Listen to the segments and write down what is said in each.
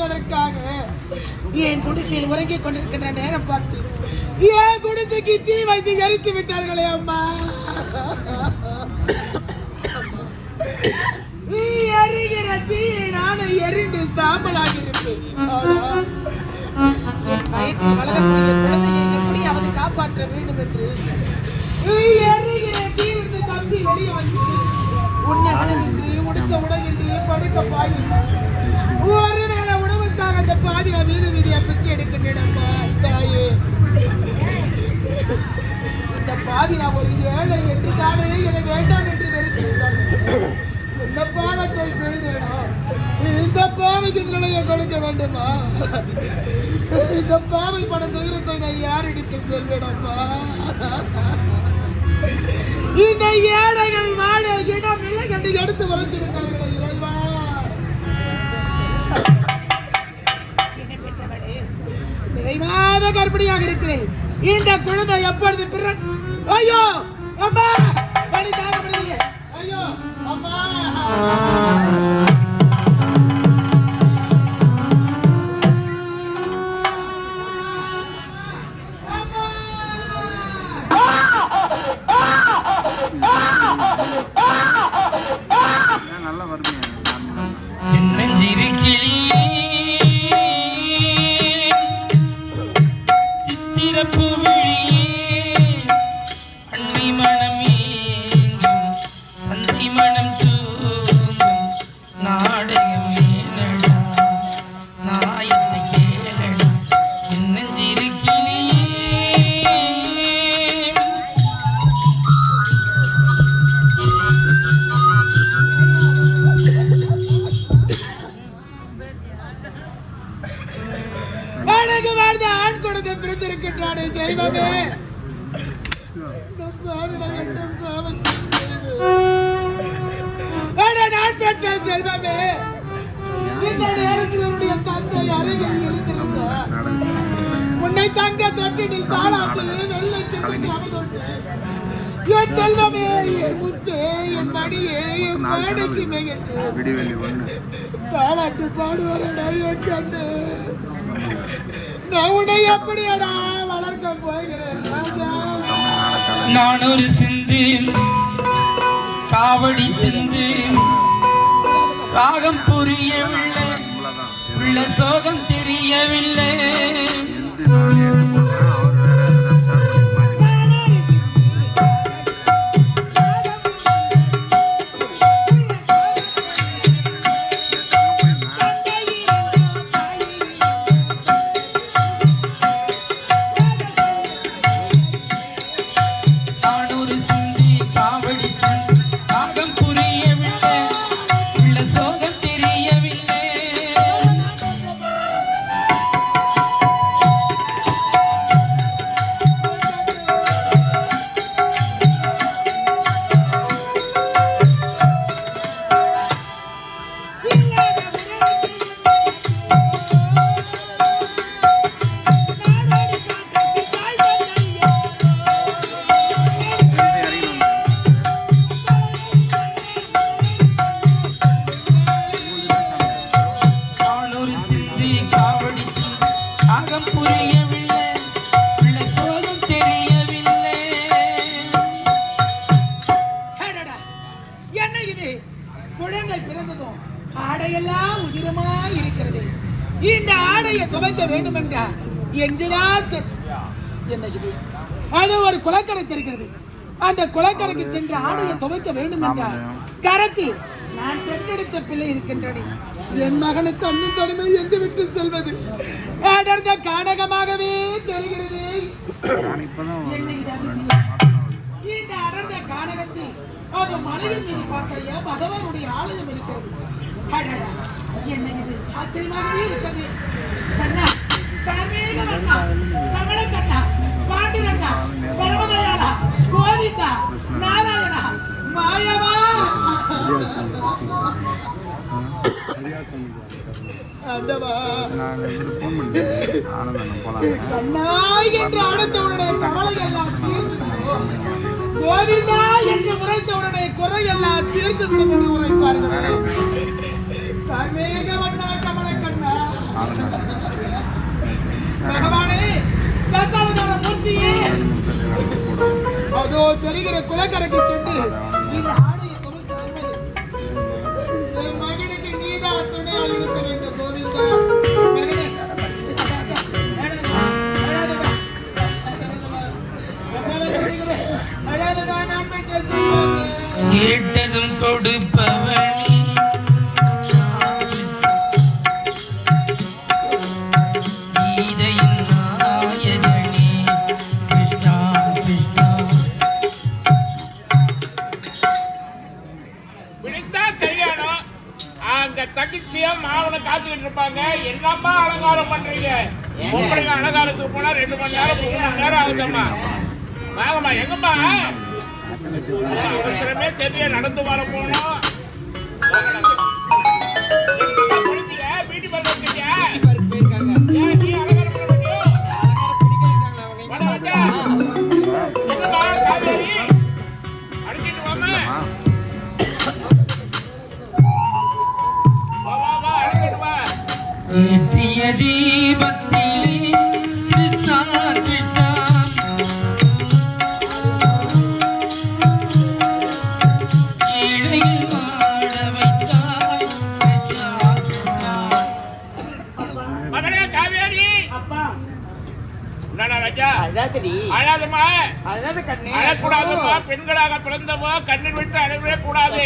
என்பதற்காக என் குடிசையில் உறங்கிக் கொண்டிருக்கின்ற நேரம் பார்த்து என் குடிசைக்கு தீ வைத்து எரித்து விட்டார்களே அம்மா. நீ எரிகிற தீயை நானே எரிந்து சாம்பலாகி இருப்பேன். வளரக்கூடிய குழந்தையை எப்படியாவது காப்பாற்ற வேண்டும் என்று எரிகிற தீவிரத்தை தப்பி வெளியே வந்து உன்னை உணவின்றி உடுத்த உடகின்றி படுக்க பாய்கின்றேன். ஒருவேளை உணவுக்காக அந்த பாவின வீதி வீதியை பிச்சை எடுக்கின்றேனப்பா தாயே. இந்த பாவினா ஒரு ஏழை என்று தானே என வேண்டாம் என்று வெறுத்திருந்தாங்க. என்ன பாவத்தை செய்தேனோ இந்த பாவைக்கு திருடைய கொடுக்க வேண்டுமா? இந்த பாவை பட துயரத்தை நான் யாரிடத்தில் சொல்வேனப்பா? இந்த ஏழைகள் வாழ இடம் இல்லை கண்டு எடுத்து வளர்த்து விட்டார்கள் இறைவா. நிறைவாத கர்ப்பிணியாக இருக்கிறேன். இந்த குழந்தை எப்பொழுது பிற ஐயோ அம்மா வலி தாங்க முடியல. ஐயோ அம்மா சின்னஞ்சிறு கிளியே சித்திரப்பூ விழியே அன்னை மனம் ஏங்கும் தந்தை மனம் தூங்கும் நாடகம் ஏனடா நாயத்தை கேளடா சின்னஞ்சிறு கிளியே. ஆண் கொடுத்த பிரித்திருக்கின்றானே தெய்வமே. நான் பெற்ற செல்வமே, இந்த நேரத்தில் உன்னுடைய தந்தை அருகில் இருந்திருந்தார். உன்னை தங்க தொட்டினில் தாளாட்டி வெள்ளை கிண்ணத்தில் அமர்ந்தோண்டு என் செல்வமே, என் முத்தே, என் மடியே, என் மாணிக்குமே என்று தாளாட்டு பாடுவாரடா என் கண்ணு. நான் உன்னை எப்படியடா வளர்க்க போகிறேன் ராஜா? நான் ஒரு சிந்து காவடி சிந்து ராகம் புரியவில்லை உள்ள சோகம் தெரியவில்லை. குழந்தை பிறந்ததும் ஆடையெல்லாம் உதிரமாய் இருக்கிறது. இந்த ஆடையை துவைக்க வேண்டும் என்றால் எங்குதான் என்ன இது? அது ஒரு குளக்கரை தெரிகிறது. அந்த குளக்கரைக்கு சென்று ஆடையை துவைக்க வேண்டும் என்றால் கரத்தில் நான் பெற்றெடுத்த பிள்ளை இருக்கின்றன. என் மகனை தன்னும் தனிமையில் எங்கு விட்டு செல்வது அடர்ந்த கானகமாகவே தெரிகிறது. இந்த அடர்ந்த கானகத்தில் அது மலையின் மீது பார்த்த பகவானுடைய ஆலயம் இருக்கிறது. என்ன இது ஆச்சரியமாகவே இருக்கிறது. கண்ணா, கார்மேக வண்ணா, கமல கண்ணா, பாண்டுரங்கா, பரமதயாளா, கோவிந்தா, நாராயணா, மாயவா, கண்ணாய் என்று அழைத்தவுடனே கவலையெல்லாம் தீர்ந்து, கோவிந்தா என்று உரைத்தவுடனே குறையெல்லாம் தீர்த்து விடும் என்று உரைப்பார்கள். கார்மேக வண்ணா, கமல கண்ணா, பகவானே, தசாவதார மூர்த்தியே, அதோ தெரிகிற குலக்கரைக்கு சென்று இந்த ஆடையை துவைத்து வருவது என் மகனுக்கு நீதான் துணையால் இருக்க வேண்டும் கோவிந்தா. மகனே, அழாதடா, நான் பெற்ற சீமனே. கேட்டதும் கொடுப்பவனே கீதையின் நாயகனே கிருஷ்ணா கிருஷ்ணா. பிடித்தா கல்யாணம் அங்க தகிச்சியா மாவனை காத்துக்கிட்டு இருப்பாங்க. என்னம்மா அலங்காரம் பண்றீங்க? பொம்பளைங்க அலங்காரத்துக்கு போனா 2 மணி நேரம் 3 மணி நேரம் ஆகுதம்மா. வாங்கம்மா. எங்கம்மா? அவசரமே தெரிய நடந்து வர போனோம். பியூட்டி பார்லர் வச்சிருக்கியா? ஏன் நீ அலங்காரம் பண்ண முடியும்? வர வச்சா என்னம்மா காவேரி அடிச்சிட்டு வாமா. ஏற்றிய தீபத்திலே கிருஷ்ணா கிருஷ்ணா ஏழையில் வாழ வைத்தாய் கிருஷ்ணா கிருஷ்ணா. மகனே காவேரி. என்னடா ராஜா? அழாதம்மா. அழக்கூடாதும்மா. பெண்களாக பிறந்தவோ கண்ணீர் விட்டு அழவே கூடாது.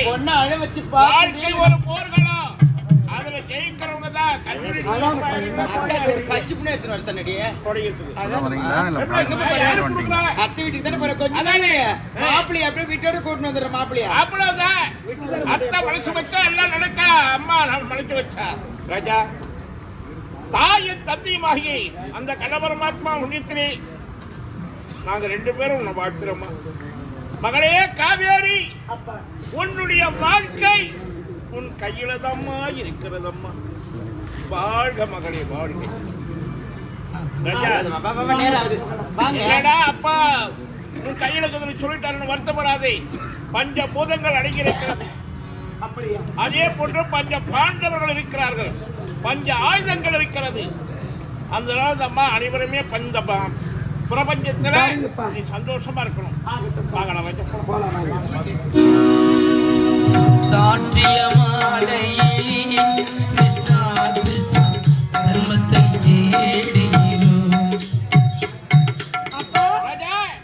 வாழ்க்கை ஒரு போர்க்களம். அதுல ஜெயிக்கிறவங்க தான் கண்ணீர் அத்தை மனசு வச்சா எல்லாம் நடக்க அம்மா மனசு வச்சா. ராஜா, தாயின் தந்தையுமாகி அந்த கணபரமாத்மா உன்னித்திரி நாங்க 2 பேரும் உன்னை வாழ்த்துறோமா. மகளே காவேரி, உன்னுடைய வாழ்க்கை உன் கையில தாம்மா இருக்கிறதம்மா. வாழ்க மகளே, வாழ்க. என்னடா அப்பா உன் கையில சொல்லிட்டாருன்னு வருத்தப்படாதே. பஞ்ச பூதங்கள் அடங்கியிருக்கிறது. அதே போன்று பஞ்ச பாண்டவர்கள் இருக்கிறார்கள். பஞ்ச ஆயுதங்கள் இருக்கிறது. அந்த நாள் அம்மா அனைவருமே பிரபஞ்சத்துல நீ சந்தோஷமா இருக்கணும். சாற்றிய மாலையே கிருஷ்ணா கிருஷ்ணா தர்மத்தை தேடுகிறோம்.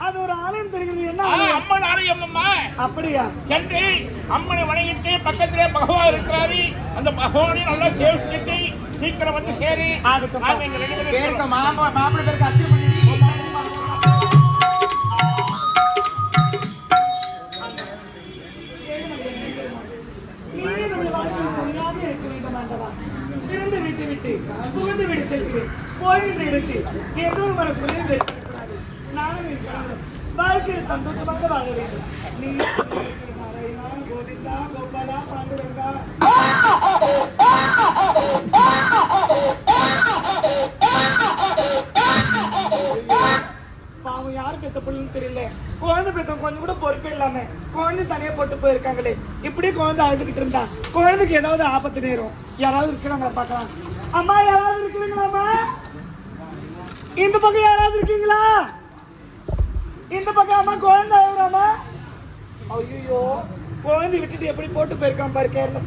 அது ஒரு ஆலயம் தெரிகிறது. என்ன அம்மன் ஆலயம் அம்மா. அப்படியா? சென்று அம்மனை வணங்கிட்டு பக்கத்திலே பகவான் இருக்கிறாரு. அந்த பகவானையும் நல்லா சேவிச்சுட்டு சீக்கிரம் வந்து சேரு. மாப்பிள்ளை பேருக்கு அச்சீவ் பண்ணி பிறந்து விட்டு விட்டு புகுந்து விட்டு செல்கிறேன். போகின்ற இடத்தில் ஏதோ மனக்குறைய நானும் வாழ்க்கையில் சந்தோஷமாக வாழ வேண்டும். நீ கோவிந்தா கோபாலா பாண்டுரங்கா. பாவம் யாரு பெத்த பிள்ளைன்னு தெரியல. குழந்தை பெத்தவங்க கொஞ்சம் கூட பொறுப்பே இல்லாம குழந்தை தனியா போட்டு போயிருக்காங்களே. இப்படி குழந்தை அழுதுகிட்டு இருந்தா குழந்தைக்கு ஏதாவது ஆபத்து நேரும். யாராவது இருக்கிறாங்களா பார்க்கலாம். அம்மா, யாராவது இருக்கிறீங்களாம்மா? இந்த பக்கம் யாராவது இருக்கீங்களா? இந்த பக்கம் அம்மா குழந்தை அழுகுறாமா? ஐயோ, குழந்தை விட்டுட்டு எப்படி போட்டு போயிருக்கான் பாரு கேரளா.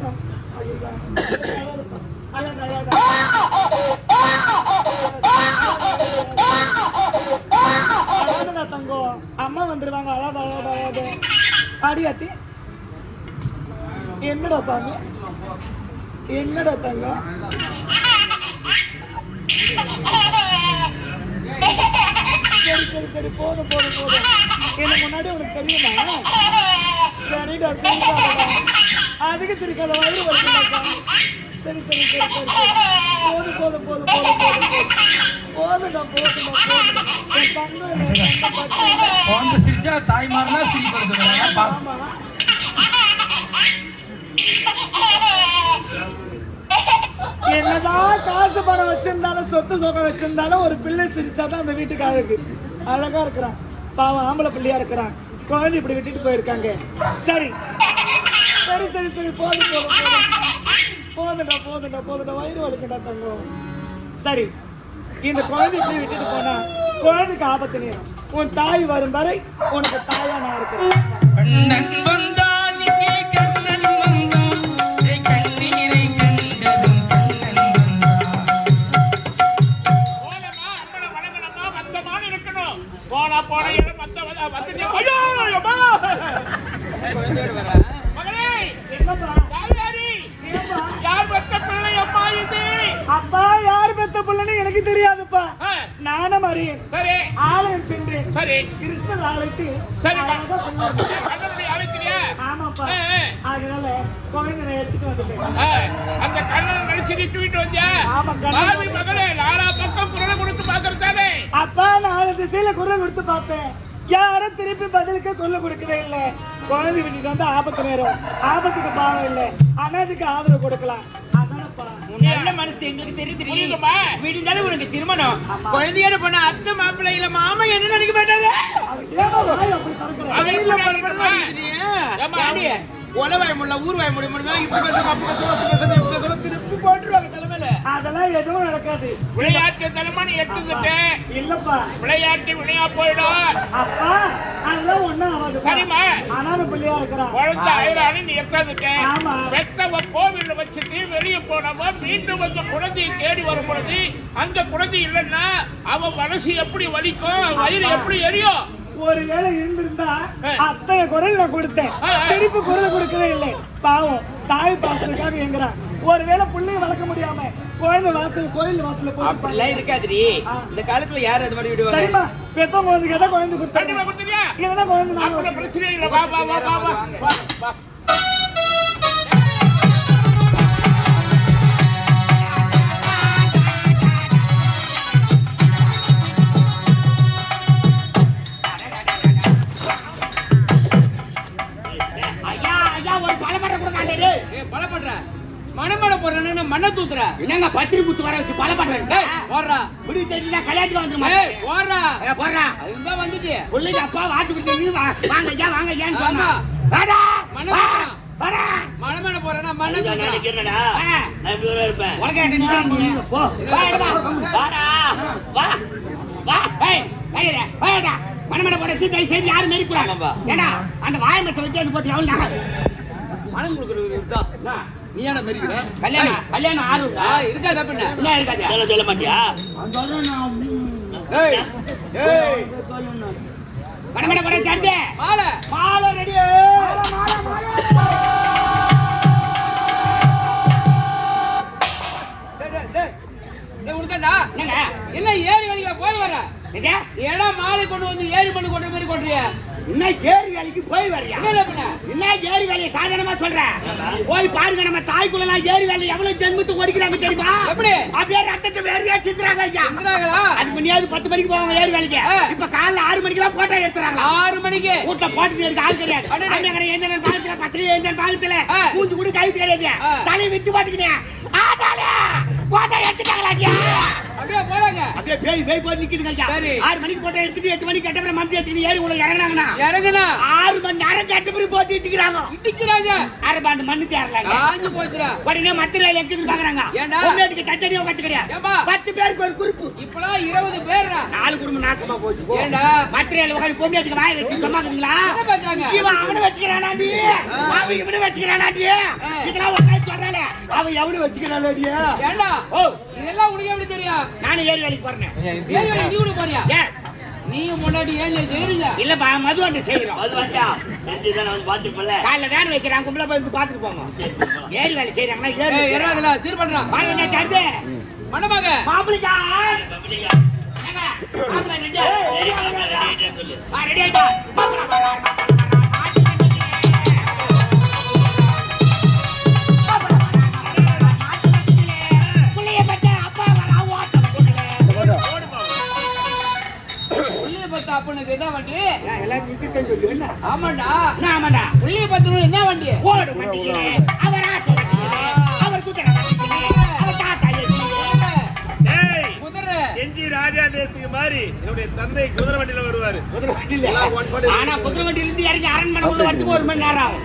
தங்கம், அம்மா வந்துருவாங்க. அழாத அழாத அழாத. அடியாத்தி, என்னடா சாமி? என்னடா தங்கம்? சரி சரி சரி, போதும் போதும் போதும். என்ன முன்னாடி உனக்கு தெரியுமா? சரிடா சரிடா, அதுக்கு திருக்காத வயிறு வலிக்குமா சாமி? சரி சரி சரி சரி, போதும் போதும் போதும் போதும் போதும் போதுடா போதுடா போதுடா. என் தங்கம் குழந்தை சிரிச்சா தாய்மாரெல்லாம் சிரிப்படுது. ஆமா. என்னதான் காசு பணம் வச்சிருந்தாலும் சொத்து சொகம் வச்சிருந்தாலும் ஒரு பிள்ளை சிரிச்சாதான் அந்த வீட்டுக்கு அழகு. அழகா இருக்கிறான். பாவம் ஆம்பளை பிள்ளையா இருக்கிறான். குழந்தை இப்படி விட்டுட்டு போயிருக்காங்க. சரி சரி சரி சரி, போதும் போதும் போதும் போதுடா போதுடா போதுடா. வயிறு வலிக்கடா தங்கம். சரி, இந்த குழந்தை இப்படி விட்டுட்டு போனா குழந்தைக்கு ஆபத்து நேரம். உன் தாய் வரும் வரை உனக்கு தாயா நான் இருக்கிறேன். கண்ணன் வந்தான் இங்கே கண்ணன் வந்தான் கண்ணீரை கண்டதும் கண்ணன் போனமா அம்மனை வணங்கணுமா மத்தமான இருக்கணும். போனா போன இடம் வந்துட்டு ஐயோ அம்மா மகளே என்னப்பா? யாரு ஏப்பா? யார் பெத்த பிள்ளை அம்மா இது? அப்பா யார் பெத்த பிள்ளைன்னு எனக்கு தெரியாதுப்பா. ஆ, நானும் அறியேன். சரி ஆலயம் சென்றேன். சரி கிருஷ்ணர் ஆலயத்து சரி அழகா சொன்னாரு. கண்ணனுடைய அழைக்கிறியா? ஆமாப்பா. ஆ, ஆ. அதனால குழந்தை நான் எடுத்துட்டு வந்துட்டேன். அந்த கண்ணன் நினைச்சு நீ தூக்கிட்டு வந்தியா? ஆமா, கண்ணன் பாவி மகளே நாலா பக்கம் குரலை கொடுத்து பாக்குறதானே? அப்பா நான் திசையில குரல் கொடுத்து பார்த்தேன். யாரும் திருப்பி பதிலுக்கு குரல் கொடுக்கவே இல்லை. குழந்தை விட்டுட்டு வந்து ஆபத்து நேரம். ஆபத்துக்கு பாவம் இல்லை. ஆனா அதுக்கு ஆதரவு கொடுக்கலாம். அதானப்பா. நல்ல மனசு எங்களுக்கு தெரியுது. புரியுதுமா? வீடுந்தாலும் உனக்கு திருமணம் குழந்தையோட பொண்ணு அத்தை மாப்பிள்ளை இல்ல மாமா என்ன நினைக்க மாட்டாரு? அவன் ஏமா வாய் அப்படி திறக்கிற? அவன் இல்ல, இப்படி பரபரப்பா இருக்கிறான். இருக்கிறீங்க. ஏம்மா, ஏண்டி, உலவாய முடியல ஊர்வாய முடியல இப்படி பேசுங்க அப்படி பேசுங்க அப்படி பேசுங்க இப்படி பேசுங்க திருப்பி போட்டுருவாங்க தலைமையில. அதெல்லாம் எதுவும் நடக்காது. விளையாட்டு தலைமணி எடுத்துக்கிட்டு இல்லப்பா. விளையாட்டு விளையா போயிடும். அப்பா அதெல்லாம் ஒண்ணும் ஆகாது. சரிம்மா. அனாதை பிள்ளையா இருக்கிறான். குழந்தை அயலானு நீ எத்தாந்துட்ட. ஆமா. பெத்தவ கோவில்ல வச்சுட்டு வெளியே போனவ மீண்டும் அந்த குழந்தையை தேடி வரும் பொழுது அந்த குழந்தை இல்லைன்னா அவன் மனசு எப்படி வலிக்கும், வயிறு எப்படி எரியும்? ஒரு வேளை இருந்திருந்தா அத்தனை குரல் நான் கொடுத்தேன். திருப்பி குரல் கொடுக்கவே இல்லை. பாவம் தாய் பாசத்துக்காக எங்கிறான். ஒருவேளை பிள்ளைய வளர்க்க முடியாம குழந்தை வாசல் கோயில் வாசல்ல அப்படிலாம் போய் இருக்காதுடி. இந்த காலத்துல யார் அது மாதிரி விடுவாங்க? சரிம்மா பெத்தவங்க வந்து கேட்டா குழந்தை கண்டிப்பா கொடுத்தாங்க. கொடுத்துறியா? இல்லைன்னா குழந்தை நான் அப்படி பிரச்சனை இல்லை. வா வா வா வா வா வா வா. ஐயா ஐயா ஒரு பழமட கொடுக்காண்டே. பலப்படுற மணமட போடுறேன்னு மண்ணை தூத்துற என்னங்க பத்திரி குத்து வர வச்சு பழப்படுறேன். போடுறா இப்படி தெரிஞ்சா கல்யாணத்துக்கு வந்துருமா? போடுறா போடுறா. அதுதான் வந்துட்டு பிள்ளைக்கு அப்பா வாட்சி விட்டு வாங்க ஐயா வாங்க ஐயான்னு சொன்னா. ஆமா. வாடா மண்ணை வா, தூக்குறான். வாடா. மணமட போறேன்னா மண்ணை தூத்துறான். உலக நீ போ. வாடா வாடா வா வா. ஏய் கையில வாடா. மணமட போற சீதை செய்தி யாரும் மெரிக்குறாங்க. ஏடா அந்த வாயமத்தை வச்சு அது போட்டு எவ்வளவு நேரம்? மனம் கொடுக்குறது இதுதான். நீ ஏன்னா மெரிக்கிற கல்யாணம் கல்யாணம் ஆறுடா. இருக்கா தப்புண்ண என்ன இருக்காது? சொல்ல மாட்டியா? ஏய் ஏய் மணமட போற சர்தே மாலை மாலை ரெடி. உனக்கண்டா என்னங்க எல்லாம் ஏரி வழியா போய் வர இது ஏடா மாலை கொண்டு வந்து ஏரி மண்ணு கொண்டு மாதிரி கொண்டுறிய இன்னும் கேரி வேலைக்கு போய் வரியா? என்ன பண்ண என்ன ஏரி வேலையை சாதாரணமா சொல்றேன்? போய் பாருங்க நம்ம தாய்க்குள்ளலாம் ஏரி வேலை எவ்வளவு ஜென்மத்துக்கு ஒடிக்கிறாங்க தெரியுமா? எப்படி? அப்படியே ரத்தத்தை வேறையா சிந்துறாங்க ஐயா. வந்துறாங்களா அதுக்கு முன்னாடி 10 மணிக்கு போவாங்க ஏரி வேலைக்கு. இப்ப காலைல 6 மணிக்கெல்லாம் போட்டோ எடுத்துறாங்க. 6 மணிக்கு வீட்டுல போட்டு எடுக்க ஆள் கிடையாது. அடடே. அண்ணன் எந்த பாலத்துல பசங்க எந்த பாலத்துல ஆ. மூஞ்சி கூட கழுத்து கிடையாது. தலையை வச்சு பாத்துக்கிட்டேன். ஆடாலே போட்டோ எடுத்துட்டாங்களா ஐயா? அப்படியே போறாங்க அப்படியே பேய் பேய் போய் நிக்குதுங்க ஐயா. சரி. 6 மணிக்கு போட்டோ எடுத்துட்டு 8 மணிக்கு கட்ட பிறகு மந்தி எடுத்துட்டு ஏரி உள்ள இறங்குனாங்கன்னா இறங்குனா 6 மணி நேரம் கட்ட பிறகு போட்டு இட்டுக்கிறாங்க. இடிக்கிறாங்க அரை பாண்டு மண்ணு தேரலாங்க. காஞ்சு போச்சுடா உடனே மத்திரையில எக்குது பாக்குறாங்க. ஏண்டா? பொம்மைக்கு தட்டடியோ கட்டு கிடையாது. ஏம்பா? 10 பேருக்கு ஒரு குறிப்பு. இப்பலாம் 20 பேர்டா 4 குடும்பம் நாசமா போச்சு. ஏண்டா? மத்திரையில உட்காந்து பொம்மைக்கு வாய் வச்சு சொன்னாங்களா? என்ன பண்றாங்க இவன் அவனை வச்சுக்கிறானாடி, அவன் இவனை வச்சுக்கிறானாடி. இதெல்லாம் உட்காந்து சொல்றாளே, அவன் எவனு வச்சுக்கிறானாடி? ஏண்டா ஓ, இதெல்லாம் உனக்கு எப்படி தெரியும் நானும் ஏரி வேலைக்கு போறேன். ஏரி வேலை நீ கூட போறியா ஏன் நீ முன்னாடி ஏரியா செய்றீங்க இல்லப்பா, மது வண்டி செய்யறோம். பாத்துப்பல காலைல வேன் வைக்கிறான், கும்பல போய் பாத்துட்டு போங்க. ஏரி வேலை செய்யறாங்கன்னா ஏரி ஏய் எறாதுல சீர் பண்றான் பாருங்க சர்தே மணமக மாப்பிளைக்கா. ஏங்க, மாப்பிள்ளை ரெடியா? ரெடி ஆயிட்டா? மாப்பிள்ளை வரார். புள்ளைய பத்த அப்பா வரா ஓட்ட புள்ளிய பத்து அப்பனுக்கு என்ன வண்டி எல்லாரும் நிக்கிட்டு சொல்லு என்ன? ஆமாண்டா என்ன ஆமாண்டா? புள்ளிய பத்து என்ன வண்டி ஓடு மாட்டீங்களே, அவர் ஆட்டோ மாட்டீங்களே, அவர் குதிரை மாட்டீங்களே, அவர் தாத்தா ஏறிங்களே. குதிரை என்ஜி ராஜா தேசிக மாதிரி என்னுடைய தந்தை குதிரை வண்டியில வருவாரு. குதிரை வண்டியில. ஆனா குதிரை வண்டியில இருந்து இறங்கி அரண்மனை உள்ள வரதுக்கு 1 மணி நேரம் ஆகும்.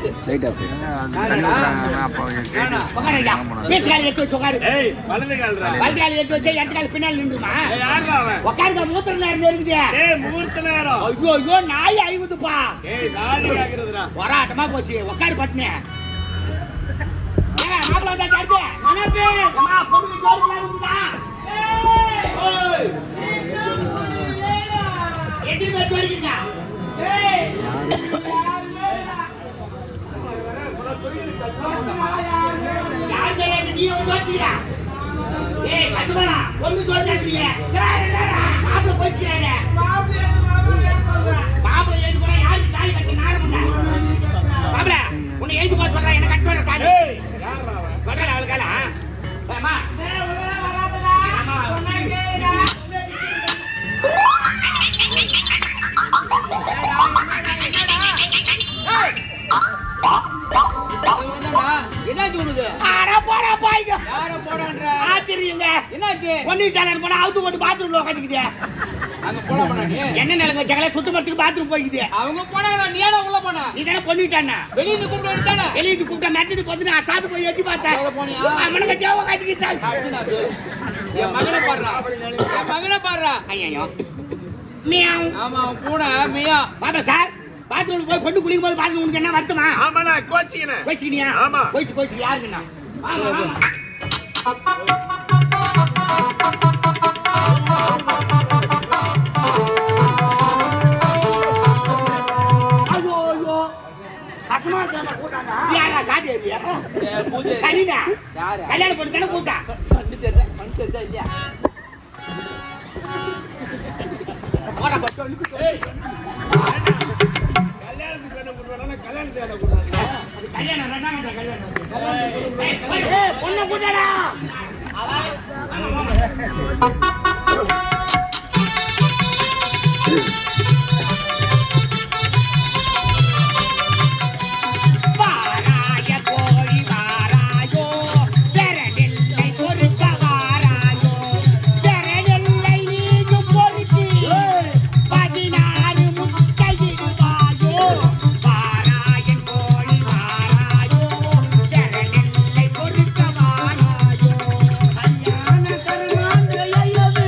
உட்காருங்க. பேசுகால் எடுத்து வச்சு உட்காரு. ஏய் வலது கால்ரா. வலது கால் எடுத்து வச்சு இடது கால் பின்னால நின்றுமா? யாரா அவன்? உட்காருங்க, மூத்திர நேரம் இருக்குது. ஏய் முகூர்த்த நேரம். ஐயோ ஐயோ நாய் அழுகுதுப்பா. ஏய் நாடி ஆகிறதுடா. போராட்டமா போச்சு. உட்காரு பட்னே. ஏங்க மாப்ள வந்தா அடுத்து. மனப்பே. அம்மா பொண்ணு ஜோடி வந்துடா. ஏய். எடி மேல வரீங்க. ஏய். யார் மேல நீ வந்து வச்சியா? ஏய் மச்சுமலா பொண்ணு ஜோடி ஆடுறீங்க. மாப்ள போயிச்சானே. மாப்ள ஏறி போனா யாரு சாய் கட்டி நாரமுடா. மாப்ள உன்னை ஏறி போய் சொல்றா என்ன கட்ட சொல்ற தாடி. ஏய் யாரா அவன்? கடல அவளகல. அம்மா டேய் உள்ள வராதடா. அம்மா உன்னை கேடா. என்னாச்சு உனக்கு? அட போடா பாய்ங்க. யார போடான்ற? ஆச்சரியங்க. என்னாச்சு? பொண்ணுட்டானே போனா அவுத்து போட்டு பாத்ரூம்ல உட்காந்துக்குது. அங்க போடாமடா நீ. என்ன நிலங்க ஜகல சுத்தமத்துக்கு பாத்ரூம் போய்க்குது. அவங்க போனாங்க, நீ ஏன் உள்ள போன? நீ தான பொண்ணுட்டானே. வெளிய இருந்து கூப்பிட வேண்டியதானே? வெளிய இருந்து கூப்பிட்டா மெட்டிட்டு போதுன்னு அசாது போய் எட்டி பார்த்தேன். அங்க போனியா? அவனுக்கு தேவ காட்டிக்கு சார். என் மகனை பாடுறா. என் மகனை பாடுறா. ஐயோ. மியாவ். ஆமா அவன் பூனை மியா. பாப்பா சார். பாத்ரூம் போய் பொண்ணு குளிக்கும் போது பாத்ரூம் உனக்கு என்ன வருத்தமா? ஆமாண்ணா கோச்சிக்கினே. போய்ச்சினியா? ஆமா. போய்ச்சு யாருக்குண்ணா? ஆமா ஆமா. ஐயோ ஐயோ. அசமாதான கூட்டாங்க. யாரா காட்டி ஏரியா? சனினா. யாரு? கல்யாணம் பண்ணி தான கூட்டா. பண்ணி தெரிஞ்சா இல்லையா? போடா பட்டு. ஏய் கல்யாணத்துக்கு வேணும் கூடுறானே கல்யாணத்துக்கு வேணும் கூடுறானே. கல்யாணம் ரெண்டாங்க கல்யாணம். ஏய் பொண்ணு கூட்டடா. வாராய கோழி வாராயோ பெரடில்லை பொறுக்க வாராயோ பெரடில்லை நீது பொறுக்கி 16 முட்டையிடுவாயோ வாராயன் கோழி வாராயோ பெரடில்லை பொறுக்க வாராயோ கல்யாண கருமாந்திரையது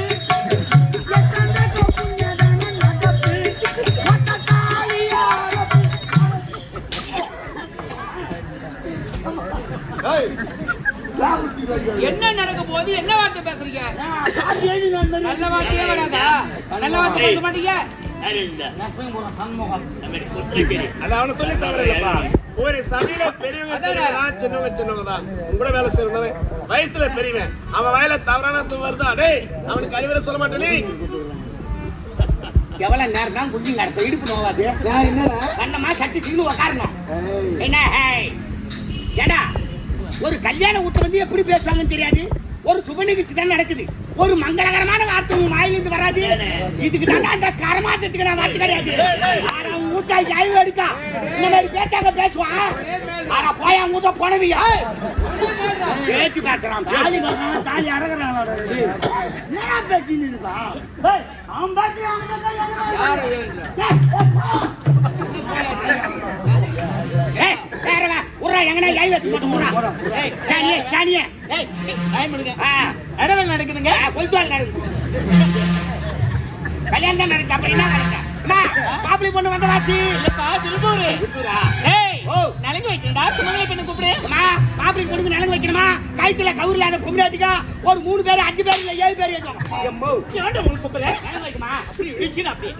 எத்தனை கொப்புன்னதன நடப்பு மொத்த தாலியாரப்பு. என்ன நடக்க போகுது? என்ன வார்த்தை பேசுறீங்க? நல்ல வார்த்தையே வராதா? நல்ல வார்த்தை பேச மாட்டீங்க? அது அவனை சொல்லி தவறில்லப்பா. ஒரு சபையில பெரியவங்க பெரியவங்க சின்னவங்க தான். உங்களோட வேலை செய்யறவன் வயசுல பெரியவன். அவன் வாயில தவறான வருதா? டேய் அவனுக்கு அறிவுரை சொல்ல மாட்டேன் நீ. எவ்வளவு நேரம் தான் குடிங்க அடுத்த இடுப்பு நோவாது. என்னடா கண்ணமா சட்டி சின்ன உக்காரணும். என்ன ஹேய் ஏடா ஒரு கல்யாண வீட்டுல வந்து எப்படி பேசுவாங்கன்னு தெரியாது. ஒரு சுப நிகழ்ச்சி தான் நடக்குது. ஒரு மங்களகரமான வார்த்தை உன் வாயிலிருந்து வராது. இதுக்கு தான் அந்த கரமாத்தத்துக்கு நான் வார்த்தை கிடையாது. ஆனா மூட்டா ஜாய்வு எடுக்கா இந்த மாதிரி பேச்சாங்க பேசுவான். ஆனா போய் அவங்க மூட்டை போனவியா பேச்சு பேசுறான். தாலி அறகுறான். என்ன பேச்சுன்னு இருக்கா? அவன் யாரு நடக்குதுங்க? கல்யாணம் நடக்குது. அப்ப என்ன நடக்குது? மாப்பிள்ளை பொண்ணு வந்த வாசி நலங்கு வைக்கிறா. சுமங்கலி பெண்ணு கூப்பிடு. மாப்பிள்ளை பொண்ணுக்கு நலங்கு வைக்கணுமா? கைத்துல கவுரு இல்லாத பொம்னாட்டிக்கா ஒரு 3 பேர் 5 பேர் இல்ல 7 பேர் ஏன் கூப்பிடுற? நலங்கு வைக்குமா? அப்படி விழிச்சுன்னு அப்படி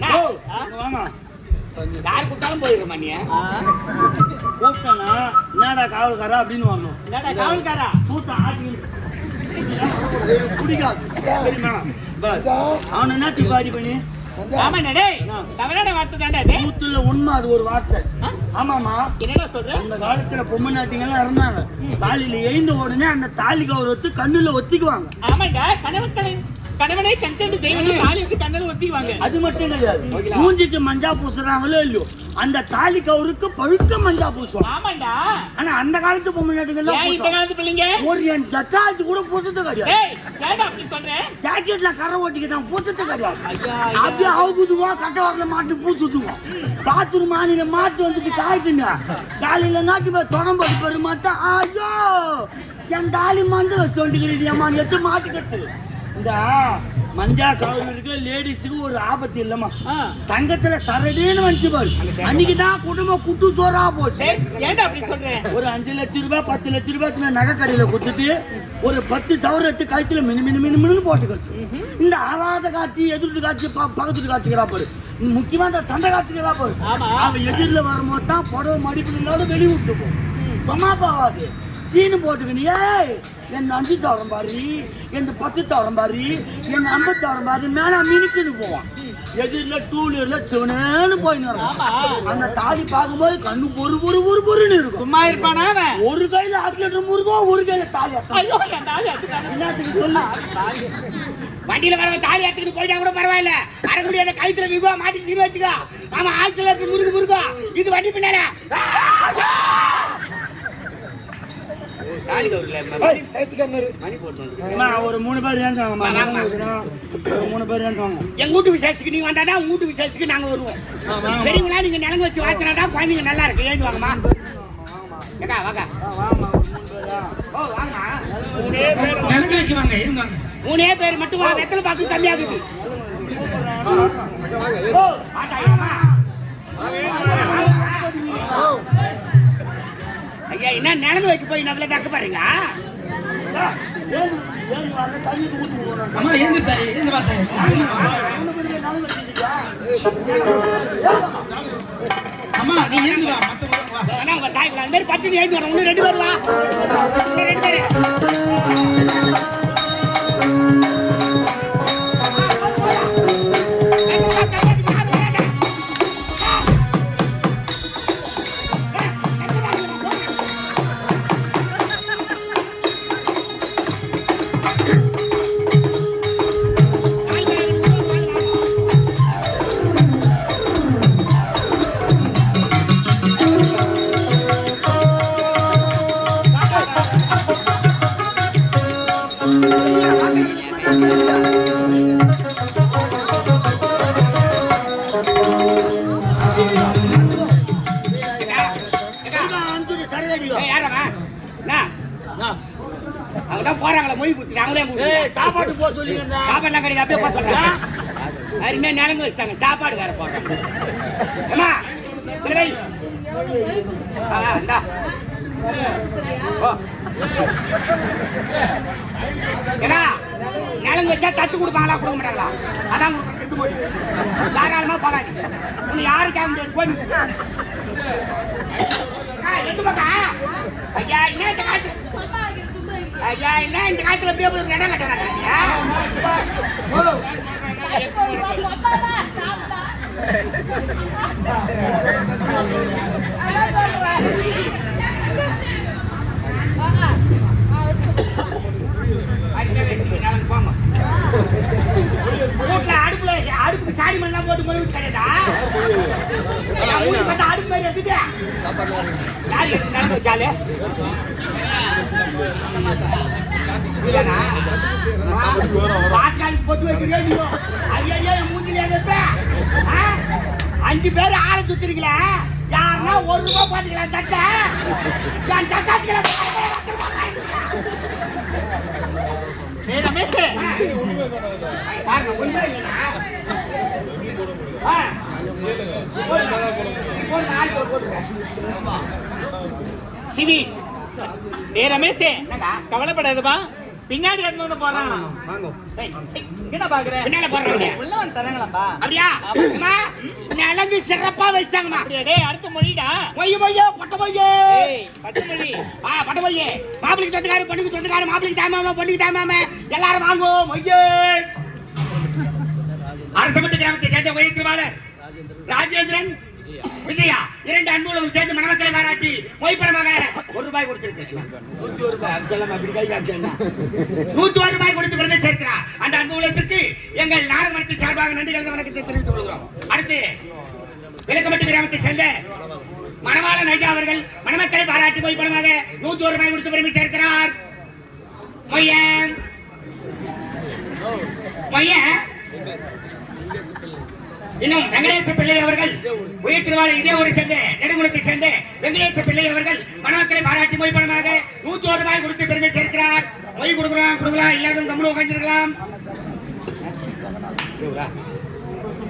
யார் கூப்பிட்டாலும் போயிருக்கமா நீ? கூப்பிட்டானா என்னடா காவல்காரா அப்படின்னு வரணும். என்னடா காவல்காரா? கூட்டம் ஆட்டி பிடிக்காது சரிம்மா. அவனை என்ன டிப்பாடி பண்ணி ஆமா டேய் தவறான வார்த்தை தான்டா இது. கூத்துல உண்மை அது ஒரு வார்த்தை. ஆமாமா என்னடா சொல்ற? அந்த காலத்துல பொம்மை நாட்டிங்கெல்லாம் இருந்தாங்க. காலையில எழுந்த உடனே அந்த தாலி கவுரத்து கண்ணுல ஒத்திக்குவாங்க. ஆமாடா கனவு கணவனை கண்டெண்டு தெய்வனை தாலி எடுத்து கண்ணல ஒத்திக்குவாங்க. அது மட்டும் கிடையாது, மூஞ்சிக்கு மஞ்சா பூசுறாங்களோ இல்லையோ அந்த தாலி கவுருக்கு பழுக்க மஞ்சா பூசுவாங்க. ஆமாண்டா. ஆனா அந்த காலத்து பொம்மையாட்டுக்கெல்லாம் ஏன் இந்த காலத்து பிள்ளைங்க ஒரு என் ஜக்காத்து கூட பூசத்து கிடையாது. ஏய் ஏன்டா அப்படி சொல்ற? ஜாக்கெட்ல கரை ஓட்டிக்கிட்டான் பூசத்து கிடையாது. அப்படியே அவுக்குதுவோம், கட்ட வரல மாட்டு பூசுத்துவோம். பாத்ரூம் மாநில மாட்டு வந்துட்டு காய்க்குங்க. காலையில நாட்டு போய் தொடம்பது பெரு மாத்தா, ஐயோ என் தாலி மந்து வச்சு வந்துக்கிறீங்க அம்மா எத்து மாட்டுக்கட்டு. இந்த மஞ்சா கவுருக்கு லேடிஸுக்கு ஒரு ஆபத்து இல்லம்மா. தங்கத்துல சரடின்னு வந்துச்சு பாரு, அன்னைக்குதான் குடும்பம் குட்டு சோறா போச்சு. ஏன்டா அப்படி சொல்ற? ஒரு 5 லட்சம் ரூபாய் 10 லட்சம் ரூபாய்க்கு நகை கடையில கொடுத்துட்டு ஒரு 10 சவரம் எடுத்து கழுத்துல மினு போட்டுக்கிட்டு இந்த ஆவாத காட்சி, எதிர்ட்டு காட்சி, பக்கத்து காட்சிக்கிறா பாரு. முக்கியமா இந்த சண்டை காட்சிக்கிறா பாரு. அவன் எதிரில் வரும்போது தான் புடவை மடிப்புனாலும் வெளியே விட்டு போ, சும்மா போவாது. சீனு போட்டுக்கினியே என் 5 சவரம் பாரு, என் 10 சவரம் பாரு, என் 50 சவரம் பாரு, மேல மினுக்குன்னு போவான். எதிரில 2 வீலர்ல சிவனேன்னு போயின்னு வரும். அந்த தாலி பார்க்கும்போது கண்ணு பொறுன்னு இருக்கும். சும்மா இருப்பானா அவன்? ஒரு கையில 8 லிட்டர் முருகும், ஒரு கையில தாலி ஐயோ என் தாலி எடுத்துட்டாங்க. என்னத்துக்கு சொல்லு. வண்டியில வர தாலி எடுத்துட்டு போயிட்டா கூட பரவாயில்ல, அரை முடியாத கழுத்துல விவா மாட்டி வச்சுக்கோ. ஆமா, 8 லிட்டர் முருகு இது வண்டி பின்னால தாலி கவுர்ல மணி போட்டு ஒரு 3 பேர் ஏன்றாங்கம்மா, 3 பேர் ஏன்றாங்க. எங்க வீட்டு விசேஷத்துக்கு நீங்க வந்தாதான் உங்க வீட்டு விசேஷத்துக்கு நாங்க வருவோம். பெரியவங்களா நீங்க நிலங்க வச்சு வாழ்த்தினாதான் குழந்தைங்க நல்லா இருக்கு. ஏந்து வாங்கம்மா, ஏக்கா வாக்கா. ஓ வாங்க, 3 பேர் மட்டும் வா, வெத்தலை பாக்கு கம்மியாகுது. ஐயா என்ன நிலங்க வைக்க போய் நம்மள தக்க பாருங்க. தாய்க்குள்ள அந்த மாதிரி 10 ஏந்து வரோம். 2 பேர் வா, 2 பேர். போறாங்களா மொய் கொடுத்துட்டாங்களே. சாப்பாட்டு போக சொல்லி சாப்பாடுலாம் கிடையாது, அப்படியே போக சொல்றாங்க. அருமையா நிலங்க வச்சுட்டாங்க, சாப்பாடு வேற போடுறாங்க. ஏமா சரி வை, இந்தா ஏன்னா நிலங்க வச்சா தட்டு கொடுப்பாங்களா கொடுக்க மாட்டாங்களா? அதான் தாராளமா போறாங்க. இன்னும் யாரும் கேட்க முடியாது. போய் எட்டு பக்கா ஐயா என்ன இந்த காலத்துல, ஐயா என்ன இந்த காலத்துல பேப்பர் இடம் கட்டுறாங்க. அடுப்புக்கு சாடி மண்ணெல்லாம் போட்டு போய் கிடையாதா? அடுப்பு மாதிரி எடுத்துட்டு யாரு நடந்து வச்சாலே வாசகாலுக்கு போட்டு வைக்கிறீங்க. ஐயா என் மூஞ்சிலே வைப்பேன். 5 பேர் ஆளை சுத்துறீங்களா? யாருன்னா 1 ரூபாய் பாத்துக்கலாம் தட்ட என் தக்காத்துக்கலாம். ரமேஷ் சிவி ரமேஷ் கவலைப்படாதுப்பா, பின்னாடி வந்து போறான். என்ன பாக்குற? பின்னால போறாங்க, உள்ள வந்து தராங்களாப்பா. அப்படியா? நிலங்கு சிறப்பா வச்சிட்டாங்கம்மா. டேய் அடுத்த மொழிடா. மொய்ய மொய்ய பட்ட மொய்யே. பட்ட மொழி. பட்ட மொய்யே. மாப்பிளைக்கு சொந்தக்காரு, பொண்ணுக்கு சொந்தக்காரு, மாப்பிளைக்கு தாய்மாமா, பொண்ணுக்கு தாய்மாமா, எல்லாரும் வாங்கோ மொய்யே. அரசமன்ற கிராமத்தை சேர்ந்த உயர்த்திருவாளர் ராஜேந்திரன் விஜயா 2 அன்புகளும் சேர்ந்து மணமக்களை பாராட்டி மொய்பணமாக ₹1 கொடுத்திருக்கிறேன். 101 ரூபாய் சொல்லாம அப்படி கை காமிச்சேன்னா 101 ரூபாய் கொடுத்து பெருமை சேர்க்கிறார். அந்த அன்புலத்திற்கு எங்கள் நாடகமன்றத்தின் சார்பாக நன்றி கலந்த வணக்கத்தை தெரிவித்துக் கொள்கிறோம். அடுத்து விளக்கமட்டு கிராமத்தை சேர்ந்த மணவாளன் ஐயா அவர்கள் மணமக்களை பாராட்டி மொய்பணமாக 101 ரூபாய் கொடுத்து பெருமை சேர்க்கிறார். மொய்யன் இன்னும் வெங்கடேச பிள்ளை அவர்கள் உயிர் திருவாளர் இதே ஊரை சேர்ந்த நெடுங்குளத்தை சேர்ந்த வெங்கடேச பிள்ளை அவர்கள் மணமக்களை பாராட்டி மொய் பணமாக 101 ரூபாய் கொடுத்து பெருமை சேர்க்கிறார். மொய் கொடுக்கலாம் இல்லாத கம்முனு உட்காந்துருக்கலாம்.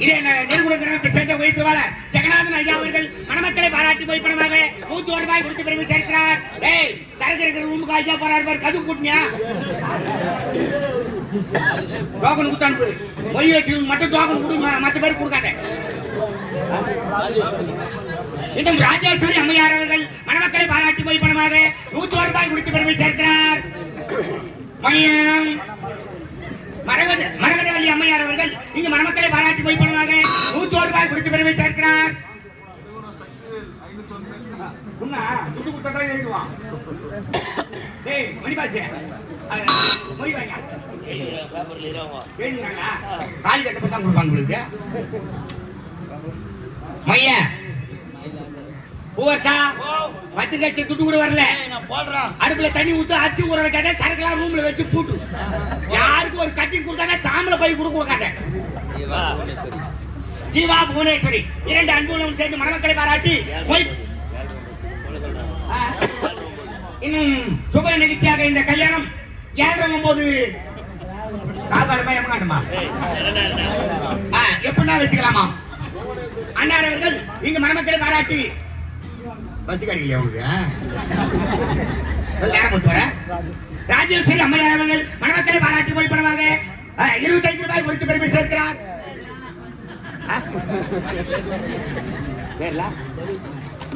இதே நெடுங்குளம் கிராமத்தை சேர்ந்த உயிர் திருவாளர் ஜெகநாதன் ஐயா அவர்கள் மணமக்களை பாராட்டி மொய் பணமாக 101 ரூபாய் கொடுத்து பெருமை சேர்க்கிறார். டேய் சரக்கு இருக்கிற ரூமுக்கு ஐயா போறாரு பாரு, கது கூட்டினியா டோக்கன் கொடுத்து அனுப்பு. மொய் வச்சு மட்டும் டோக்கன் கொடு, மற்ற பேருக்கு கொடுக்காத. இன்னும் ராஜேஸ்வரி அம்மையார் அவர்கள் மணமக்களை பாராட்டி மொய் பணமாக 101 ரூபாய் கொடுத்து பெருமை சேர்க்கிறார். மையம் மரகதவல்லி அம்மையார் அவர்கள் இங்கு மணமக்களை பாராட்டி மொய் பணமாக 101 ரூபாய் கொடுத்து பெருமை சேர்க்கிறார். துட்டு கொடுத்தா எழுதுவான். டேய் மணிபாசி மொய் வாங்க காலி கட்டப்பட்டா கொடுப்பாங்க உங்களுக்கு. மைய பூவர்ச்சா 10 லட்சம் துட்டு கூட வரல. அடுப்புல தண்ணி ஊத்து அரிசி ஊற வைக்காத, சரக்குலாம் ரூம்ல வச்சு பூட்டு. யாருக்கும் ஒரு கட்டி கொடுக்காத, தாமலை பை கூட கொடுக்காத. ஜீவா புவனேஸ்வரி 2 அன்புகளும் சேர்ந்து மணமக்களை பாராட்டி இன்னும் சுப நிகழ்ச்சியாக இந்த கல்யாணம் 7:09 எப்படின்னா வச்சுக்கலாமா. அண்ணார் அவர்கள் இங்கு மணமக்களை பாராட்டி பஸ் கிடைக்கலையா உங்களுக்கு வர. ராஜேஸ்வரி அம்மையார் அவர்கள் மணமக்களை பாராட்டி போய் பணமாக 25 ரூபாய் கொடுத்து பெருமை சேர்க்கிறார்.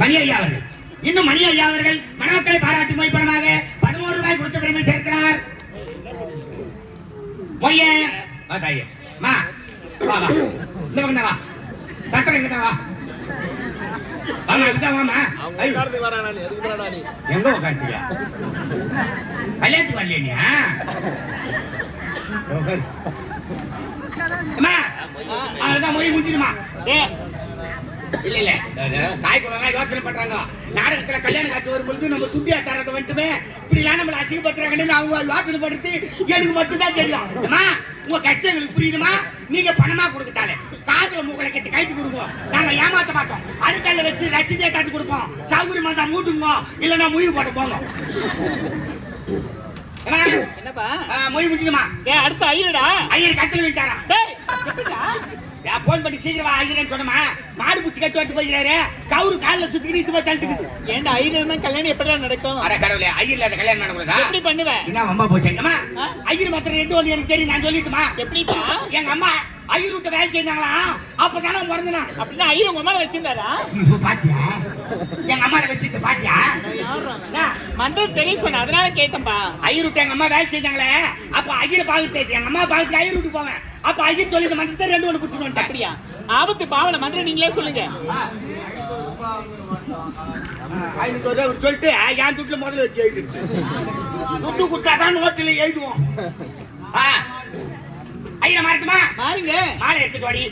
மணி ஐயா அவர்கள் இன்னும் மணி ஐயா அவர்கள் மணமக்களை பாராட்டி போய் பணமாக 11 ரூபாய் கொடுத்து பெருமை சேர்க்கிறார். மொய்ய மா வா வா இந்த பக்கம் வா, சக்கரை இங்க வா. ஆமா இங்க வாமா. எங்க உட்கார்த்தியா கல்யாணத்துக்கு வரலையா? அதான் மொய் முடிஞ்சுதுமா. இல்ல இல்ல தாய் குழந்தை யோசனை பண்றாங்க. நாடகத்துல கல்யாண காட்சி வரும்பொழுது நம்ம துண்டியா தரத்தை வந்துட்டுமே இப்படி எல்லாம் நம்மள அசிங்கப்படுத்துறாங்கன்னு அவங்க யோசனை படுத்து எனக்கு மட்டும் தான் தெரியும். உங்க கஷ்டங்களுக்கு புரியுதுமா? நீங்க பணமா கொடுக்கத்தாலே காதுல மூக்கலை கட்டி கைட்டு கொடுப்போம், நாங்க ஏமாத்த மாட்டோம். அதுக்கல்ல வச்சு ரசிதையை காட்டி கொடுப்போம். சௌகரியமா தான் மூட்டுங்க, இல்லன்னா முயவு போட்டு போங்க. என்னப்பா மொய் முடிஞ்சுமா? அடுத்த ஐயரடா ஐயர் கட்டல விட்டாரா? போன் பண்ணி சீக்கிரமா ஐயரன்னு சொன்னமா, மாடு பூச்சி கட்டு வச்சு போயிடுறாரு. கவுரு காலில் சுத்தி நீச்சு போய் தள்ளிட்டு. ஏன்டா ஐயர்னா கல்யாணம் எப்படிடா நடக்கும்? அட கடவுளே, ஐயர்ல அந்த கல்யாணம் நடக்குதா? எப்படி பண்ணுவேன்? என்ன அம்மா போச்சேங்கம்மா? ஐயர் மாத்திரம் 2 ஒன்று எனக்கு தெரியும், நான் சொல்லிட்டுமா? எப்படிப்பா? எங்க அம்மா ஐயர் விட்டு வேலை செஞ்சாங்களா, அப்பதானே பிறந்தனா. அப்படின்னா ஐயர் உங்க அம்மாவை வச்சிருந்தாரா? பாத்தியா எங்க அம்மா வச்சிருந்த பாத்தியா? மந்திரம் தெரியும் சொன்ன, அதனால கேட்டேன்பா. ஐயர் விட்டு எங்க அம்மா வேலை செஞ்சாங்களே, அப்ப ஐயர் பாவத்து எங்க அம்மா பாவத்து ஐயர் விட்டு போவேன். அப்ப ஐயர் சொல்லி மந்திரத்தை 2 ஒன்று பிடிச்சிட்டு. அப்படியா? ஆபத்து பாவன மந்திரம் நீங்களே சொல்லுங்க. 500 ரூபாய் சொல்லிட்டு என் துட்டுல முதல்ல வச்சு எழுதிட்டு துட்டு குடிச்சாதான் நோட்டில் எழுதுவோம். ஐயா மாறுமா? மாறுங்க. மாலை எடுத்துட்டு வாடி.